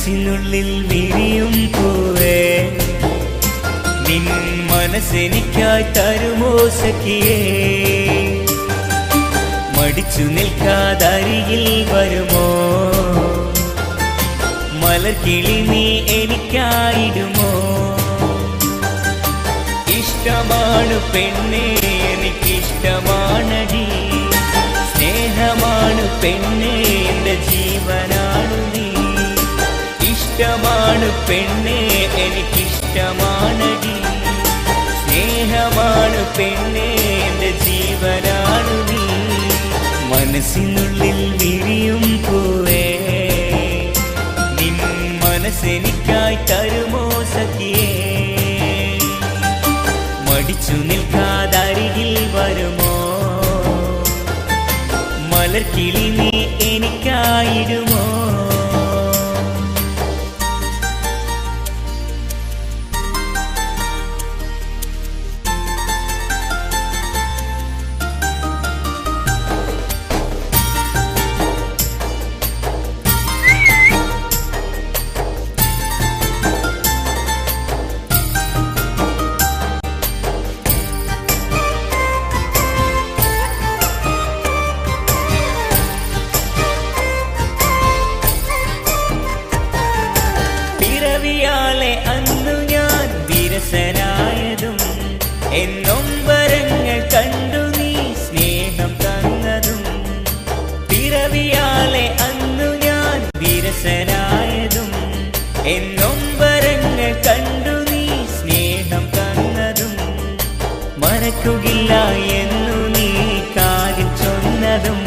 മനസ്സിനുള്ളിൽ വിരിയും പൂവേ, നിൻ മനസ്സെനിക്കായി തരുമോ സഖിയേ? മടിച്ചു നിൽക്കാതരികിൽ വരുമോ? മലർക്കിളി നീ എനിക്കായിടുമോ? ഇഷ്ടമാണ് പെണ്ണേ, എനിക്കിഷ്ടമാണടി. സ്നേഹമാണ് പെണ്ണേ, എന്റെ ജീവനാണു നീ. ഇഷ്ടമാണ് പെണ്ണേ, എനിക്കിഷ്ടമാണടി. സ്നേഹമാണ് പെണ്ണേ, എന്റെ ജീവനാണു നീ. മനസ്സിനുള്ളിൽ വിരിയും പൂവേ, നിൻ മനസ്സെനിക്കായി തരുമോ സഖിയേ? മടിച്ചു നിൽക്കാതരികിൽ വരുമോ? മലർക്കിളി നീ എനിക്കായിടുമോ? അന്നു ഞാൻ വിരസനായതും എന്നൊമ്പരങ്ങൾ കണ്ടു നീ സ്നേഹം തന്നതും. പിറവിയാലെ അന്നു ഞാൻ വിരസനായതും എന്നൊമ്പരങ്ങൾ കണ്ടു നീ സ്നേഹം തന്നതും. മറക്കുകയില്ല എന്നു നീ കാതിൽ ചൊന്നതും.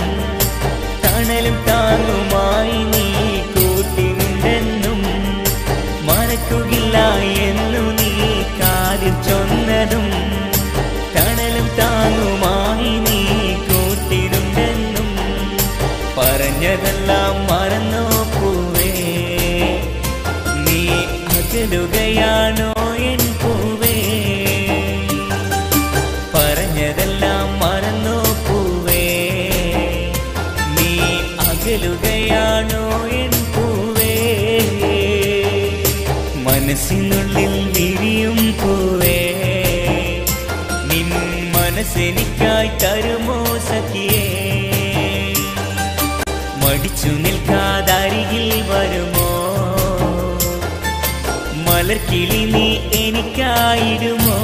തണലും താങ്ങുമായി നീ കൂട്ടിനുണ്ടെന്നും. മറക്കുകയില്ല എന്നു നീ കാതിൽ ചൊന്നതും. തണലും താങ്ങുമായി നീ കൂട്ടിനുണ്ടെന്നും. പറഞ്ഞതെല്ലാം മറന്നോ പൂവേ, നീ അകലുകയാണോ എൻ പൂവേ? പറഞ്ഞതെല്ലാം മറന്നോ പൂവേ, നീ അകലുകയാണോ എൻ പൂവേ? മനസ്സിനുള്ളിൽ വിരിയും പൂവേ, നിൻ മനസ്സെനിക്കായി തരുമോ സഖിയേ? മടിച്ചു നിൽക്കാതരികിൽ വരുമോ? മലർക്കിളി നീ എനിക്കായിടുമോ?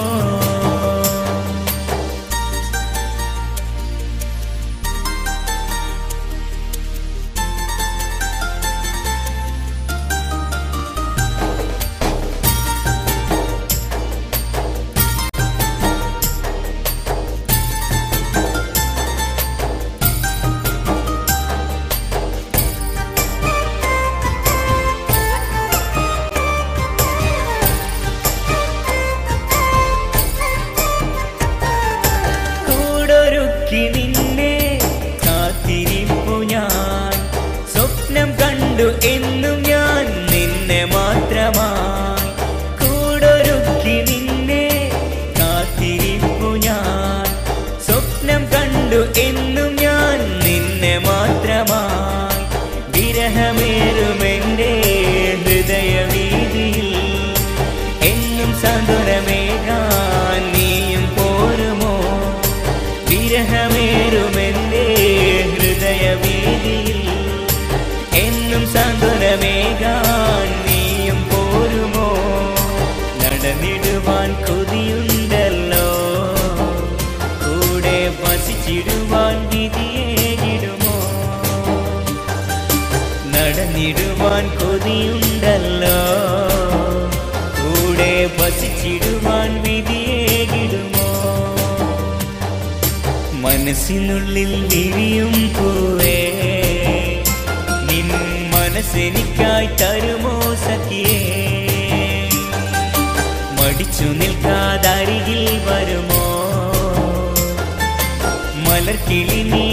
നിന്നെ കാത്തിരിപ്പു ഞാൻ, സ്വപ്നം കണ്ടു എന്നും ഞാൻ നിന്നെ മാത്രമായി. കൂടൊരുക്കി നിന്നെ കാത്തിരിപ്പു ഞാൻ, സ്വപ്നം കണ്ടു എന്നും ഞാൻ നിന്നെ മാത്രമായി. വിരഹമേറുമെൻ്റെ ഹൃദയവീതിയിൽ എന്നും സാന്ത്വനമേകാൻ നീയും പോരുമോ? വിരഹമേറുമെൻ്റെ ഹൃദയവീതിയിൽ എന്നും സാന്ത്വനമേകാൻ നീയും പോരുമോ? നടന്നിടുവാൻ കൊതിയുണ്ടല്ലോ, കൂടെ വസിച്ചിടുവാൻ വിധിയേകിടുമോ? നടന്നിടുവാൻ കൊതിയുണ്ടല്ലോ, കൂടെ വസിച്ചിടുവാൻ വിധിയേകിടുമോ? മനസ്സിനുള്ളിൽ വിരിയും പൂവേ, നിൻ മനസ്സെനിക്കായി തരുമോ സഖിയേ? മടിച്ചു നിൽക്കാതരികിൽ വരുമോ? മലർക്കിളി നീ